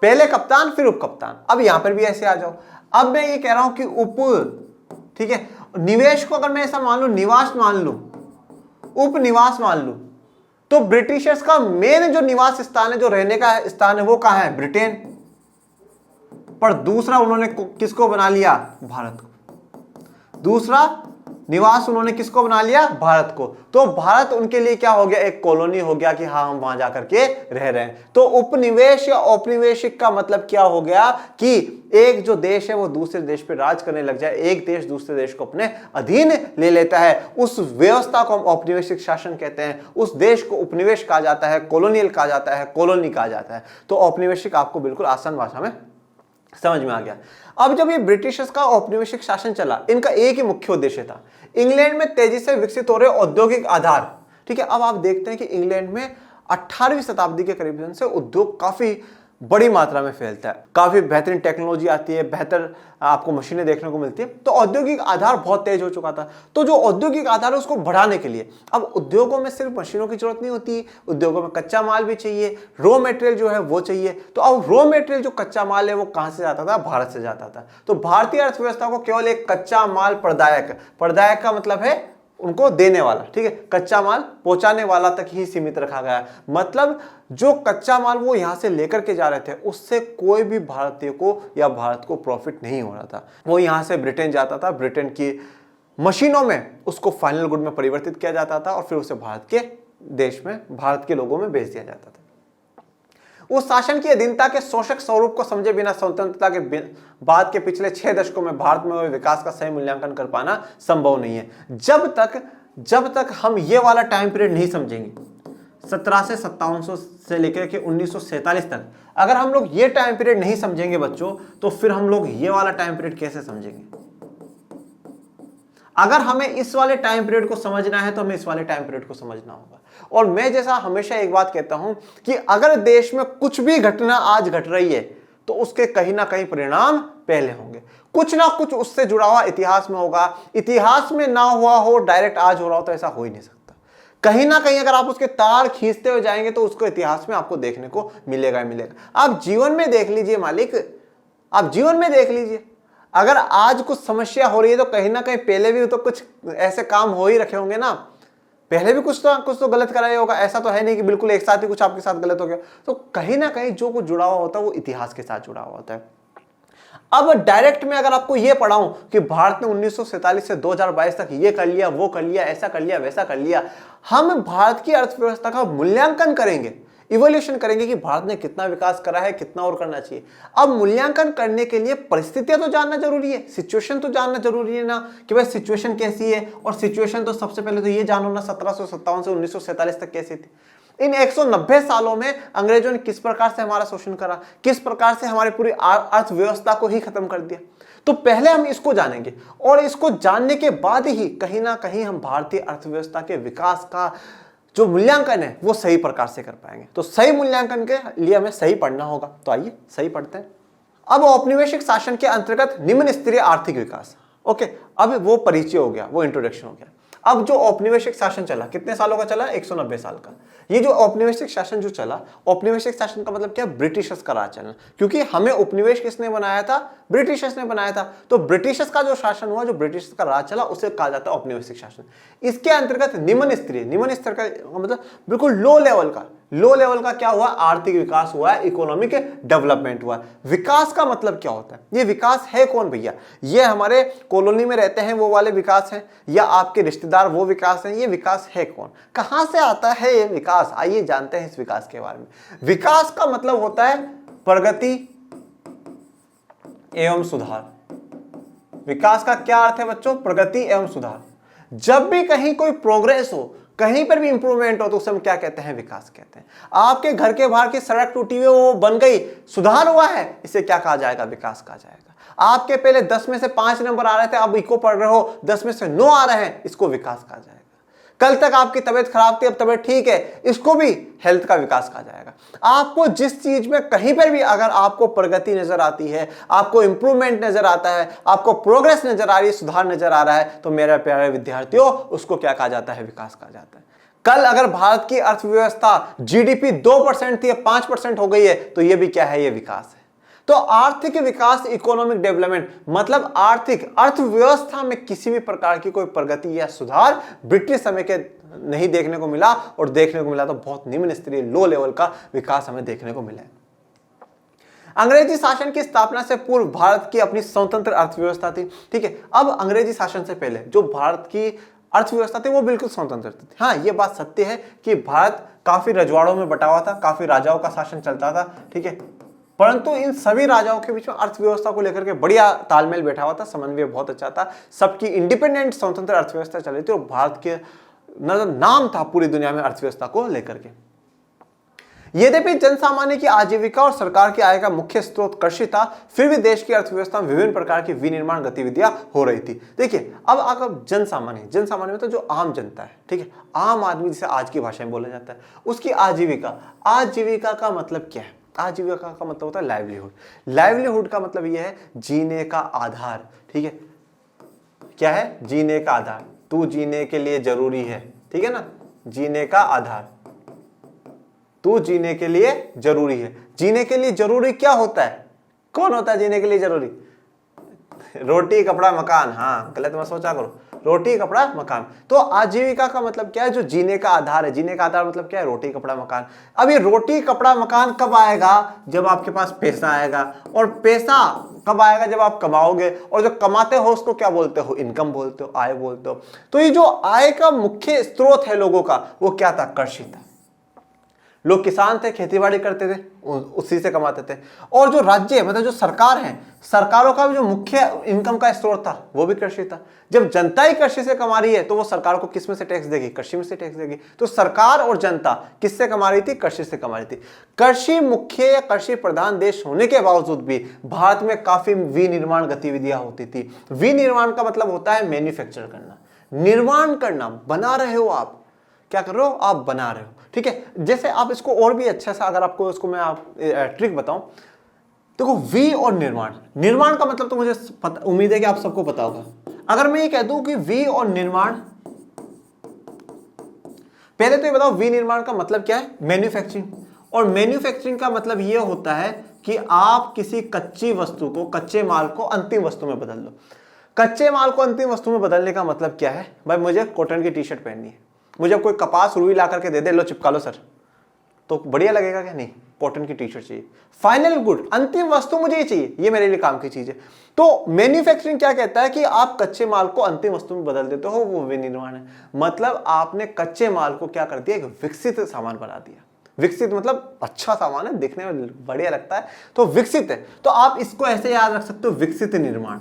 पहले कप्तान फिर उप कप्तान। अब यहां पर भी ऐसे आ जाओ। अब मैं ये कह रहा हूं कि उप, ठीक है, निवेश को अगर मैं ऐसा मान लू, निवास मान लू, उपनिवास मान लू, तो ब्रिटिशर्स का मेन जो निवास स्थान है, जो रहने का स्थान है, वो कहां है? ब्रिटेन। पर दूसरा उन्होंने किसको बना लिया? भारत को। दूसरा निवास उन्होंने किसको बना लिया? भारत को। तो भारत उनके लिए क्या हो गया? एक कॉलोनी हो गया कि हाँ हम वहां जाकर के रह रहे हैं। तो उपनिवेश या औपनिवेशिक का मतलब क्या हो गया कि एक जो देश है वो दूसरे देश पे राज करने लग जाए, एक देश दूसरे देश को अपने अधीन ले लेता है। उस व्यवस्था को हम औपनिवेशिक शासन कहते हैं। उस देश को उपनिवेश कहा जाता है, कॉलोनियल कहा जाता है, कॉलोनी कहा जाता है। तो औपनिवेशिक आपको बिल्कुल आसान भाषा में समझ में आ गया। अब जब ये ब्रिटिशर्स का औपनिवेशिक शासन चला, इनका एक ही मुख्य उद्देश्य था, इंग्लैंड में तेजी से विकसित हो रहे औद्योगिक आधार, ठीक है। अब आप देखते हैं कि इंग्लैंड में 18वीं शताब्दी के करीब से उद्योग काफी बड़ी मात्रा में फैलता है, काफी बेहतरीन टेक्नोलॉजी आती है, बेहतर आपको मशीनें देखने को मिलती है। तो औद्योगिक आधार बहुत तेज हो चुका था। तो जो औद्योगिक आधार है उसको बढ़ाने के लिए अब उद्योगों में सिर्फ मशीनों की जरूरत नहीं होती, उद्योगों में कच्चा माल भी चाहिए, रॉ मटेरियल जो है वो चाहिए। तो अब रॉ मटेरियल जो कच्चा माल है वो कहां से जाता था? भारत से जाता था। तो भारतीय अर्थव्यवस्था को केवल एक कच्चा माल प्रदायक, प्रदायक का मतलब है उनको देने वाला, ठीक है, कच्चा माल पहुंचाने वाला तक ही सीमित रखा गया। मतलब जो कच्चा माल वो यहां से लेकर के जा रहे थे उससे कोई भी भारतीय को या भारत को प्रॉफिट नहीं हो रहा था। वो यहां से ब्रिटेन जाता था, ब्रिटेन की मशीनों में उसको फाइनल गुड में परिवर्तित किया जाता था और फिर उसे भारत के देश में, भारत के लोगों में बेच दिया जाता था। उस शासन की अधीनता के शोषक स्वरूप को समझे बिना स्वतंत्रता के बाद के पिछले 6 दशकों में भारत में हुए विकास का सही मूल्यांकन कर पाना संभव नहीं है। जब तक हम ये वाला टाइम पीरियड नहीं समझेंगे, 1757 से लेकर के 1947 तक, अगर हम लोग ये टाइम पीरियड नहीं समझेंगे बच्चों, तो फिर हम लोग ये वाला टाइम पीरियड कैसे समझेंगे? अगर हमें इस वाले टाइम पीरियड को समझना है तो हमें इस वाले टाइम पीरियड को समझना होगा। और मैं जैसा हमेशा एक बात कहता हूं कि अगर देश में कुछ भी घटना आज घट रही है तो उसके कहीं ना कहीं परिणाम पहले होंगे, कुछ ना कुछ उससे जुड़ा हुआ इतिहास में होगा। इतिहास में ना हुआ हो, डायरेक्ट आज हो रहा हो, तो ऐसा हो ही नहीं सकता। कहीं ना कहीं अगर आप उसके तार खींचते हुए जाएंगे तो उसको इतिहास में आपको देखने को मिलेगा ही मिलेगा। आप जीवन में देख लीजिए मालिक, आप जीवन में देख लीजिए, अगर आज कुछ समस्या हो रही है तो कहीं ना कहीं पहले भी तो कुछ ऐसे काम हो ही रखे होंगे ना, पहले भी कुछ तो गलत कराया होगा। ऐसा तो है नहीं कि बिल्कुल एक साथ ही कुछ आपके साथ गलत हो गया। तो कहीं ना कहीं जो कुछ जुड़ा हुआ होता है वो इतिहास के साथ जुड़ा हुआ होता है। अब डायरेक्ट में अगर आपको ये पढ़ाऊं कि भारत ने 1947 से 2022 तक ये कर लिया, वो कर लिया, ऐसा कर लिया, वैसा कर लिया, हम भारत की अर्थव्यवस्था का मूल्यांकन करेंगे, इवोल्यूशन करेंगे कि भारत ने कितना विकास करा है, कितना और करना चाहिए। अब मूल्यांकन करने के लिए परिस्थितियां तो जानना जरूरी है, सिचुएशन तो जानना जरूरी है ना, कि भाई सिचुएशन कैसी है। और सिचुएशन तो सबसे पहले तो ये जानो ना 1757 से 1947 तक कैसी थी। इन 190 सालों में अंग्रेजों ने किस प्रकार से हमारा शोषण करा, किस प्रकार से हमारी पूरी अर्थव्यवस्था को ही खत्म कर दिया। तो पहले हम इसको जानेंगे और इसको जानने के बाद ही कहीं ना कहीं हम भारतीय अर्थव्यवस्था के विकास का जो मूल्यांकन है वो सही प्रकार से कर पाएंगे। तो सही मूल्यांकन के लिए हमें सही पढ़ना होगा। तो आइए सही पढ़ते हैं। अब औपनिवेशिक शासन के अंतर्गत निम्न स्तरीय आर्थिक विकास, ओके, अब वो परिचय हो गया, वो इंट्रोडक्शन हो गया। अब जो औपनिवेशिक शासन चला, कितने सालों का चला? 190 साल का। ये जो औपनिवेशिक शासन जो चला, औपनिवेशिक शासन का मतलब क्या? ब्रिटिशर्स का राज चलना। क्योंकि हमें उपनिवेश किसने बनाया था? ब्रिटिशर्स ने बनाया था। तो ब्रिटिशर्स का जो शासन हुआ, जो ब्रिटिशर्स का राज चला, उसे कहा जाता है औपनिवेशिक शासन। इसके अंतर्गत निम्न स्तर का मतलब बिल्कुल लो लेवल का, लो लेवल का क्या हुआ, आर्थिक विकास हुआ है, इकोनॉमिक डेवलपमेंट हुआ है। विकास का मतलब क्या होता है, ये विकास है कौन भैया, ये हमारे कॉलोनी में रहते हैं वो वाले विकास है, या आपके रिश्तेदार वो विकास है, ये विकास है कौन, कहां से आता है ये विकास, आइए जानते हैं इस विकास के बारे में। विकास का मतलब होता है प्रगति एवं सुधार। विकास का क्या अर्थ है बच्चों, प्रगति एवं सुधार। जब भी कहीं कोई प्रोग्रेस हो, कहीं पर भी इंप्रूवमेंट हो, तो उसे हम क्या कहते हैं, विकास कहते हैं। आपके घर के बाहर की सड़क टूटी हुई वो बन गई, सुधार हुआ है, इसे क्या कहा जाएगा, विकास कहा जाएगा। आपके पहले 10 में से 5 नंबर आ रहे थे, अब इको पढ़ रहे हो 10 में से 9 आ रहे हैं, इसको विकास कहा जाएगा। कल तक आपकी तबीयत खराब थी, अब तबीयत ठीक है, इसको भी हेल्थ का विकास कहा जाएगा। आपको जिस चीज में कहीं पर भी अगर आपको प्रगति नजर आती है, आपको इंप्रूवमेंट नजर आता है, आपको प्रोग्रेस नजर आ रही है, सुधार नजर आ रहा है, तो मेरे प्यारे विद्यार्थियों उसको क्या कहा जाता है, विकास कहा जाता है। कल अगर भारत की अर्थव्यवस्था जीडीपी 2% थी, 5% हो गई है, तो ये भी क्या है, ये विकास है। तो आर्थिक विकास, इकोनॉमिक डेवलपमेंट मतलब आर्थिक अर्थव्यवस्था में किसी भी प्रकार की कोई प्रगति या सुधार ब्रिटिश समय के नहीं देखने को मिला, और देखने को मिला तो बहुत निम्न स्तरीय लो लेवल का विकास हमें देखने को मिला है। अंग्रेजी शासन की स्थापना से पूर्व भारत की अपनी स्वतंत्र अर्थव्यवस्था थी, ठीक है। अब अंग्रेजी शासन से पहले जो भारत की अर्थव्यवस्था थी वो बिल्कुल स्वतंत्र थी। हाँ, ये बात सत्य है कि भारत काफी रजवाड़ों में बटा हुआ था, काफी राजाओं का शासन चलता था, ठीक है, परंतु इन सभी राजाओं के बीच में अर्थव्यवस्था को लेकर के बढ़िया तालमेल बैठा हुआ था, समन्वय बहुत अच्छा था, सबकी इंडिपेंडेंट स्वतंत्र अर्थव्यवस्था चल रही थी, और भारत के नाम था पूरी दुनिया में अर्थव्यवस्था को लेकर के। यद्यपि जनसामान्य की आजीविका और सरकार की आय का मुख्य स्रोत कृषि था, फिर भी देश की अर्थव्यवस्था में विभिन्न प्रकार की विनिर्माण गतिविधियां हो रही थी। देखिए, अब अगर जनसामान्य में तो जो आम जनता है, ठीक है, आम आदमी जिसे आज की भाषा में बोला जाता है, उसकी आजीविका का मतलब क्या है, आजीविका का मतलब होता है लाइवलीहुड। लाइवलीहुड का मतलब यह है जीने का आधार, ठीक है, क्या है, जीने का आधार, तू जीने के लिए जरूरी है, ठीक है ना, जीने का आधार, तू जीने के लिए जरूरी है। जीने के लिए जरूरी क्या होता है, कौन होता है जीने के लिए जरूरी, रोटी कपड़ा मकान, हाँ गलत मत सोचा करो, रोटी कपड़ा मकान। तो आजीविका का मतलब क्या है, जो जीने का आधार है, जीने का आधार मतलब क्या है, रोटी कपड़ा मकान। अब ये रोटी कपड़ा मकान कब आएगा, जब आपके पास पैसा आएगा, और पैसा कब आएगा, जब आप कमाओगे, और जो कमाते हो उसको क्या बोलते हो, इनकम बोलते हो, आय बोलते हो। तो ये जो आय का मुख्य स्रोत है लोगों का, वो क्या था, कृषि था। लोग किसान थे, खेतीबाड़ी करते थे, उसी से कमाते थे। और जो राज्य मतलब जो सरकार है, सरकारों का भी जो मुख्य इनकम का स्रोत था वो भी कृषि था। जब जनता ही कृषि से कमा रही है तो वो सरकार को किस में से टैक्स देगी, कृषि में से टैक्स देगी। तो सरकार और जनता किससे कमा रही थी, कृषि से कमा रही थी। कृषि मुख्य या कृषि प्रधान देश होने के बावजूद भी भारत में काफी विनिर्माण गतिविधियां होती थी। विनिर्माण का मतलब होता है मैन्युफैक्चर करना, निर्माण करना, बना रहे हो आप, क्या कर रहे हो आप, बना रहे हो, ठीक है। जैसे आप इसको और भी अच्छा सा अगर आपको इसको मैं आप ट्रिक बताऊं, देखो वी और निर्माण का मतलब तो मुझे उम्मीद है कि आप सबको पता होगा। अगर मैं ये कह दूं कि वी और निर्माण, पहले तो ये बताओ वी निर्माण का मतलब क्या है, मैन्युफैक्चरिंग। और मैन्युफैक्चरिंग का मतलब ये होता है कि आप किसी कच्ची वस्तु को, कच्चे माल को अंतिम वस्तु में बदल दो। कच्चे माल को अंतिम वस्तु में बदलने का मतलब क्या है, भाई मुझे कॉटन की टी शर्ट पहननी है, मुझे कोई कपास रुई ला करके दे दे, लो चिपका लो सर, तो बढ़िया लगेगा क्या, नहीं, कॉटन की टी शर्ट चाहिए। फाइनल गुड, अंतिम वस्तु मुझे ये चाहिए, ये मेरे लिए काम की चीज है। तो मैन्युफैक्चरिंग क्या कहता है कि आप कच्चे माल को अंतिम वस्तु में बदल देते हो, वो विनिर्माण है। मतलब आपने कच्चे माल को क्या कर दिया, एक विकसित सामान बना दिया। विकसित मतलब अच्छा सामान है, दिखने में बढ़िया लगता है, तो विकसित है। तो आप इसको ऐसे याद रख सकते हो, विकसित निर्माण।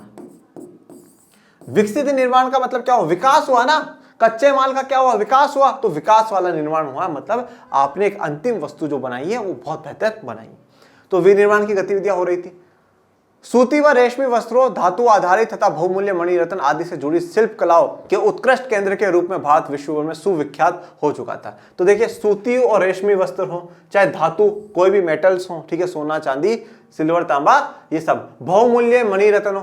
विकसित निर्माण का मतलब क्या हुआ, विकास हुआ ना, कच्चे माल का क्या हुआ, विकास हुआ, तो विकास वाला निर्माण हुआ, मतलब आपने एक अंतिम वस्तु जो बनाई है वो बहुत बेहतर बनाई। तो विनिर्माण की गतिविधियां हो रही थी। सूती व रेशमी वस्त्रों, धातु आधारित तथा बहुमूल्य मणिरत्न आदि से जुड़ी शिल्प कलाओं के उत्कृष्ट केंद्र के रूप में भारत विश्व भर में सुविख्यात हो चुका था। तो देखिए, सूती और रेशमी वस्त्र हो, चाहे धातु कोई भी मेटल्स हो, ठीक है, सोना चांदी, सिल्वर, तांबा, ये सब बहुमूल्य मणि रत्नों,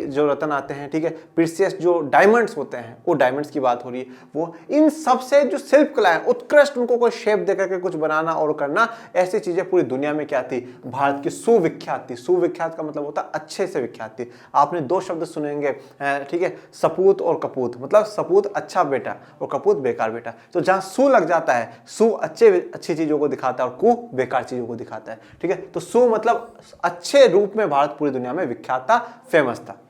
जो रत्न आते हैं, ठीक है, प्रीसियस जो डायमंड्स होते हैं, वो डायमंड्स की बात हो रही है। वो इन सब से जो शिल्प कला है उत्कृष्ट, उनको कोई शेप देकर के कुछ बनाना और करना, ऐसी चीजें पूरी दुनिया में क्या थी, भारत की सुविख्यात थी। सुविख्यात का मतलब होता है अच्छे से विख्यात थी। आपने दो शब्द सुनेंगे, ठीक है, सपूत और कपूत, मतलब सपूत अच्छा बेटा और कपूत बेकार बेटा। तो जहां सु लग जाता है, सु अच्छी चीजों को दिखाता है और कु बेकार चीजों को दिखाता है, ठीक है। तो सु मतलब अच्छे रूप में भारत पूरी दुनिया में विख्यात था, फेमस था।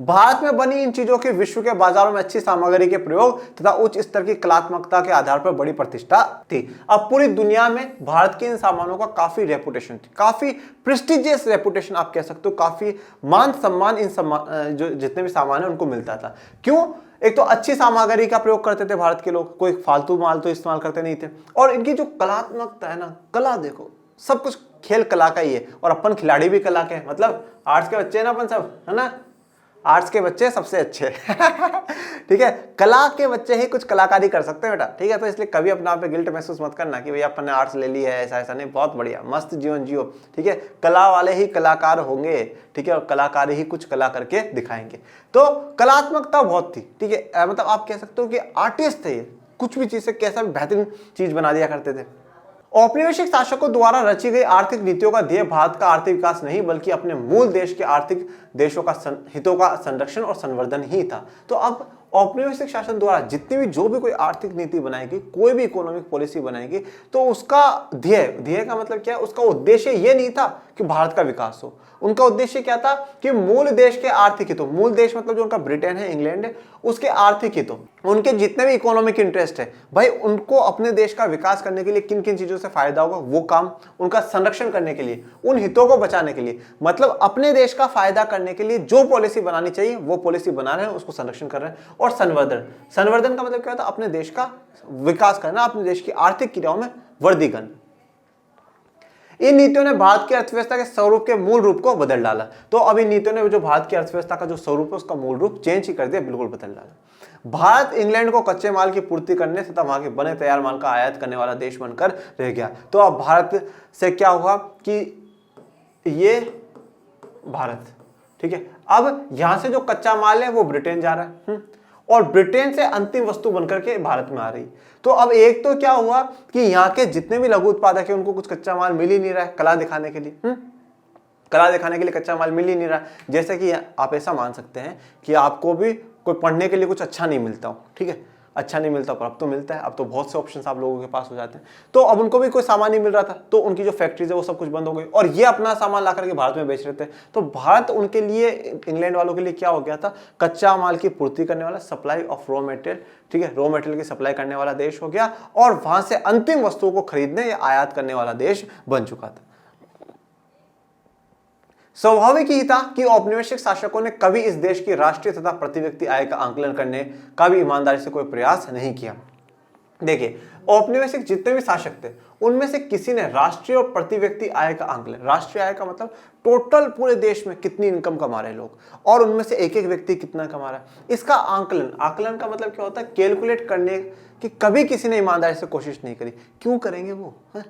भारत में बनी इन चीजों की विश्व के बाजारों में अच्छी सामग्री के प्रयोग तथा उच्च स्तर की कलात्मकता के आधार पर बड़ी प्रतिष्ठा थी। अब पूरी दुनिया में भारत के इन सामानों का काफी रेपुटेशन थी, काफी प्रेस्टिजियस रेपुटेशन आप कह सकते हो, काफी मान सम्मान इन जो जितने भी सामान है उनको मिलता था। क्यों? एक तो अच्छी सामग्री का प्रयोग करते थे भारत के लोग, कोई फालतू माल तो इस्तेमाल करते नहीं थे, और इनकी जो कलात्मकता है ना, कला देखो, सब कुछ खेल कला का ही है, और अपन खिलाड़ी भी कला के हैं, मतलब आर्ट्स के बच्चे हैं ना अपन सब, है ना, आर्ट्स के बच्चे सबसे अच्छे ठीक है, कला के बच्चे ही कुछ कलाकारी कर सकते हैं बेटा, ठीक है। तो इसलिए कभी अपने आप पे गिल्ट महसूस मत करना कि भैया अपन ने आर्ट्स ले ली है, ऐसा ऐसा नहीं, बहुत बढ़िया, मस्त जीवन जियो, ठीक है। कला वाले ही कलाकार होंगे, ठीक है, और कलाकार ही कुछ कला करके दिखाएंगे। तो कलात्मकता बहुत थी, ठीक है, मतलब आप कह सकते हो कि आर्टिस्ट थे, कुछ भी चीज से कैसा भी बेहतरीन चीज बना दिया करते थे। औपनिवेशिक शासकों द्वारा रची गई आर्थिक नीतियों का ध्येय भारत का आर्थिक विकास नहीं, बल्कि अपने मूल देश के आर्थिक देशों का हितों का संरक्षण और संवर्धन ही था। तो अब औपनिवेशिक शासन द्वारा जितनी भी जो भी कोई आर्थिक नीति बनाएगी, कोई भी इकोनॉमिक पॉलिसी बनाएगी, तो उसका ध्येय का मतलब क्या है, उसका उद्देश्य ये नहीं था कि भारत का विकास हो। उनका उद्देश्य क्या था कि मूल देश के आर्थिक हितों, मूल देश मतलब जो उनका ब्रिटेन है, इंग्लैंड है, उसके आर्थिक हितों, उनके जितने भी इकोनॉमिक इंटरेस्ट है भाई, उनको अपने देश का विकास करने के लिए किन किन चीजों से फायदा होगा वो काम, उनका संरक्षण करने के लिए, उन हितों को बचाने के लिए, मतलब अपने देश का फायदा करने के लिए जो पॉलिसी बनानी चाहिए वो पॉलिसी बना रहे हैं, उसको संरक्षण कर रहे हैं। और संवर्धन का मतलब क्या होता है, अपने देश का विकास करना, अपने देश की आर्थिक क्रियाओं में वृद्धि करना। इन नीतियों ने भारत की अर्थव्यवस्था के स्वरूप के मूल रूप को बदल डाला। तो अब इन नीतियों ने जो भारत की अर्थव्यवस्था का जो स्वरूप है उसका मूल रूप चेंज ही कर दिया, बिल्कुल बदल डाला। भारत इंग्लैंड को कच्चे माल की पूर्ति करने तथा वहां के बने तैयार माल का आयात करने वाला देश बनकर रह गया। तो अब भारत से क्या हुआ कि ये भारत, ठीक है, अब यहां से जो कच्चा माल है वो ब्रिटेन जा रहा है, और ब्रिटेन से अंतिम वस्तु बनकर के भारत में आ रही। तो अब एक तो क्या हुआ कि यहाँ के जितने भी लघु उत्पादक है उनको कुछ कच्चा माल मिल ही नहीं रहा है कला दिखाने के लिए, कला दिखाने के लिए कच्चा माल मिल ही नहीं रहा। जैसे कि आप ऐसा मान सकते हैं कि आपको भी कोई पढ़ने के लिए कुछ अच्छा नहीं मिलता हो, ठीक है, अच्छा नहीं मिलता, पर अब तो मिलता है, अब तो बहुत से ऑप्शंस आप लोगों के पास हो जाते हैं। तो अब उनको भी कोई सामान नहीं मिल रहा था, तो उनकी जो फैक्ट्रीज है वो सब कुछ बंद हो गई, और ये अपना सामान ला करके भारत में बेच रहे थे। तो भारत उनके लिए, इंग्लैंड वालों के लिए क्या हो गया था, कच्चा माल की पूर्ति करने वाला, सप्लाई ऑफ रॉ मटेरियल, ठीक है, रॉ मटेरियल की सप्लाई करने वाला देश हो गया, और वहां से अंतिम वस्तुओं को खरीदने या आयात करने वाला देश बन चुका था। स्वाभाविक ही था कि औपनिवेशिक शासकों ने कभी इस देश की राष्ट्रीय तथा प्रति व्यक्ति आय का आंकलन करने का भी ईमानदारी से कोई प्रयास नहीं किया। देखिए, औपनिवेशिक जितने भी शासक थे उनमें से किसी ने राष्ट्रीय और प्रति व्यक्ति आय का आंकलन, राष्ट्रीय आय का मतलब टोटल पूरे देश में कितनी इनकम कमा रहे लोग, और उनमें से एक एक व्यक्ति कितना कमा रहा है, इसका आंकलन का मतलब क्या होता है, कैलकुलेट करने की कभी किसी ने ईमानदारी से कोशिश नहीं करी। क्यों करेंगे वो, है?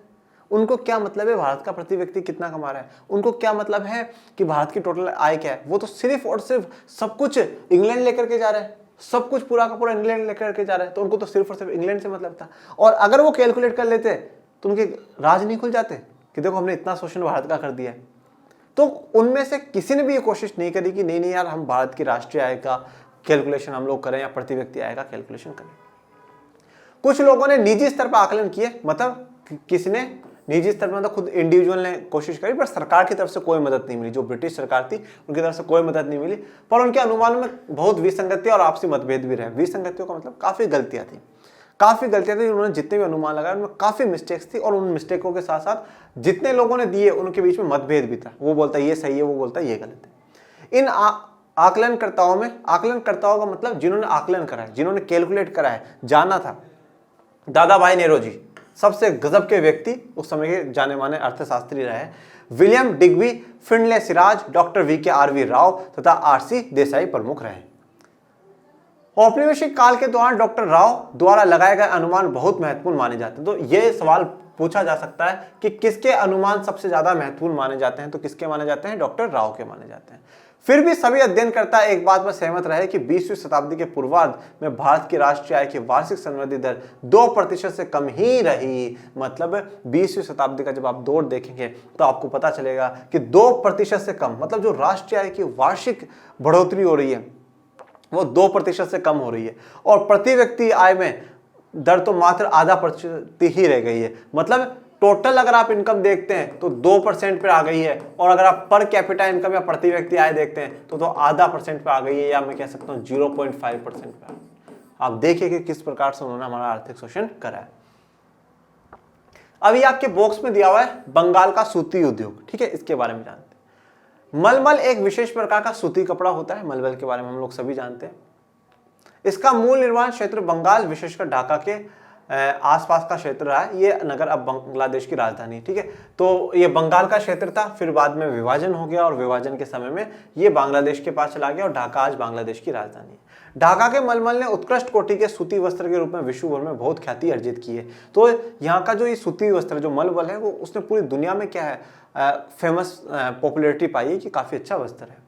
उनको क्या मतलब है भारत का प्रति व्यक्ति कितना कमा रहा है, उनको क्या मतलब है कि भारत की टोटल आय क्या है। वो तो सिर्फ और सिर्फ सब कुछ इंग्लैंड लेकर के जा रहे हैं, सब कुछ पूरा का पूरा इंग्लैंड लेकर के जा रहे हैं, तो उनको तो सिर्फ और सिर्फ इंग्लैंड से मतलब था। और अगर वो कैलकुलेट कर लेते तो उनके राज नहीं खुल जाते कि देखो हमने इतना शोषण भारत का कर दिया है। तो उनमें से किसी ने भी ये कोशिश नहीं करी कि नहीं यार हम भारत की राष्ट्रीय आय का कैलकुलेशन हम लोग करें या प्रति व्यक्ति आय का कैलकुलेशन करें। कुछ लोगों ने निजी स्तर पर आकलन किए, मतलब किसी ने निजी स्तर पर, मतलब खुद इंडिविजुअल ने कोशिश करी, पर सरकार की तरफ से कोई मदद नहीं मिली। जो ब्रिटिश सरकार थी उनकी तरफ से कोई मदद नहीं मिली, पर उनके अनुमानों में बहुत विसंगति और आपसी मतभेद भी रहे। विसंगतियों का मतलब काफी गलतियां थी, उन्होंने जितने भी अनुमान लगाए उनमें काफी मिस्टेक्स थी, और उन मिस्टेकों के साथ साथ जितने लोगों ने दिए उनके बीच में मतभेद भी था। वो बोलता है ये सही है, वो बोलता है ये गलत है। इन आकलनकर्ताओं का मतलब जिन्होंने आकलन करा है, जिन्होंने कैलकुलेट करा है, जाना था, दादा भाई नेरोजी सबसे गजब के व्यक्ति उस समय के जाने माने अर्थशास्त्री रहे। William Digby, Findlay Siraj, doctor VKRV Rao तथा RC देसाई प्रमुख रहे। औपनिवेशिक काल के दौरान डॉक्टर राव द्वारा लगाए गए अनुमान बहुत महत्वपूर्ण माने जाते हैं। तो ये सवाल पूछा जा सकता है कि किसके अनुमान सबसे ज्यादा महत्वपूर्ण माने जाते हैं, तो किसके माने जाते हैं, डॉक्टर राव के माने जाते हैं। फिर भी सभी अध्ययनकर्ता एक बात पर सहमत रहे कि 20वीं शताब्दी के पूर्वार्ध में भारत की राष्ट्रीय आय की वार्षिक संवृद्धि दर 2% से कम ही रही। मतलब 20वीं शताब्दी का जब आप दौर देखेंगे तो आपको पता चलेगा कि 2% से कम, मतलब जो राष्ट्रीय आय की वार्षिक बढ़ोतरी हो रही है वो 2% से कम हो रही है, और प्रति व्यक्ति आय में दर तो मात्र आधा % ही रह गई है। मतलब टोटल अगर आप इनकम देखते हैं तो 2% पे आ गई है, और अगर आप पर कैपिटा इनकम या प्रति व्यक्ति आय देखते हैं तो आधा % पे आ गई है, या मैं कह सकता हूँ 0.5% पे। आप देखिए कि किस प्रकार से उन्होंने हमारा आर्थिक शोषण करा है। अभी आपके बॉक्स में दिया हुआ है बंगाल का सूती उद्योग, ठीक है, इसके बारे में जानते हैं। मलमल एक विशेष प्रकार का सूती कपड़ा होता है, मलमल के बारे में हम लोग सभी जानते हैं। इसका मूल निर्माण क्षेत्र बंगाल, विशेषकर ढाका के आसपास का क्षेत्र रहा है। ये नगर अब बांग्लादेश की राजधानी, ठीक है। तो ये बंगाल का क्षेत्र था, फिर बाद में विभाजन हो गया और विभाजन के समय में ये बांग्लादेश के पास चला गया और ढाका आज बांग्लादेश की राजधानी है। ढाका के मलमल ने उत्कृष्ट कोटि के सूती वस्त्र के रूप में विश्व भर में बहुत ख्याति अर्जित की है। तो यहाँ का जो ये सूती वस्त्र जो मलमल है वो उसने पूरी दुनिया में क्या है फेमस पॉपुलैरिटी पाई है कि काफी अच्छा वस्त्र है।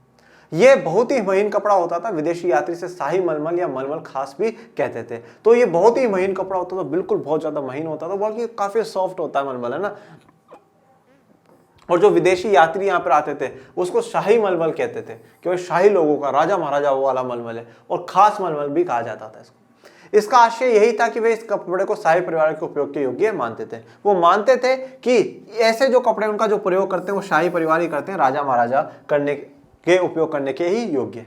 ये बहुत ही महीन कपड़ा होता था, विदेशी यात्री से शाही मलमल या मलमल खास भी कहते थे। तो ये बहुत ही महीन कपड़ा होता था, बिल्कुल बहुत ज्यादा महीन होता था, बाकी काफी सॉफ्ट होता है मलमल, है ना। और जो विदेशी यात्री यहाँ पर आते थे उसको शाही मलमल कहते थे, क्योंकि शाही लोगों का, राजा महाराजाओं वाला मलमल है, और खास मलमल भी कहा जाता था इसको। इसका आशय यही था कि वे इस कपड़े को शाही परिवार के उपयोग के योग्य मानते थे। वो मानते थे कि ऐसे जो कपड़े उनका जो प्रयोग करते हैं वो शाही परिवार ही करते हैं, राजा महाराजा करने के उपयोग करने के ही योग्य।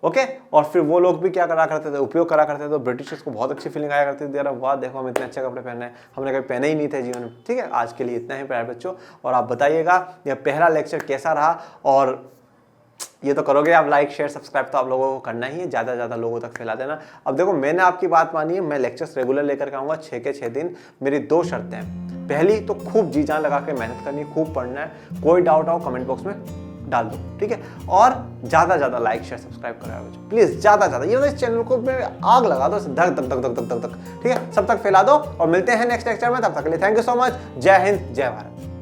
ओके, और फिर वो लोग भी क्या करा करते थे, उपयोग करा करते थे। तो ब्रिटिशर्स को बहुत अच्छी फीलिंग आया करती थी, यार वाह देखो हम इतने अच्छे कपड़े पहने, हमने कभी पहने ही नहीं थे जीवन में। ठीक है, आज के लिए इतना ही प्यारे बच्चों, और आप बताइएगा यह पहला लेक्चर कैसा रहा, और ये तो करोगे आप लाइक शेयर सब्सक्राइब, तो आप लोगों को करना ही है, ज़्यादा से ज़्यादा लोगों तक फैला देना। अब देखो मैंने आपकी बात मानी है, मैं लेक्चर्स रेगुलर लेकर के आऊँगा 6 के 6 दिन। मेरी 2 शर्तें हैं। पहली तो खूब जी जान लगा के मेहनत करनी है, खूब पढ़ना है, कोई डाउट आओ कमेंट बॉक्स में डाल दो, ठीक है। और ज़्यादा ज़्यादा लाइक शेयर सब्सक्राइब कराओ बच्चों, प्लीज़ ज़्यादा ज़्यादा। ये इस चैनल को में आग लगा दो, धक धक धक धक धक धक, ठीक है। सब तक फैला दो, और मिलते हैं नेक्स्ट लेक्चर में। तब तक के लिए थैंक यू सो मच। जय हिंद, जय भारत।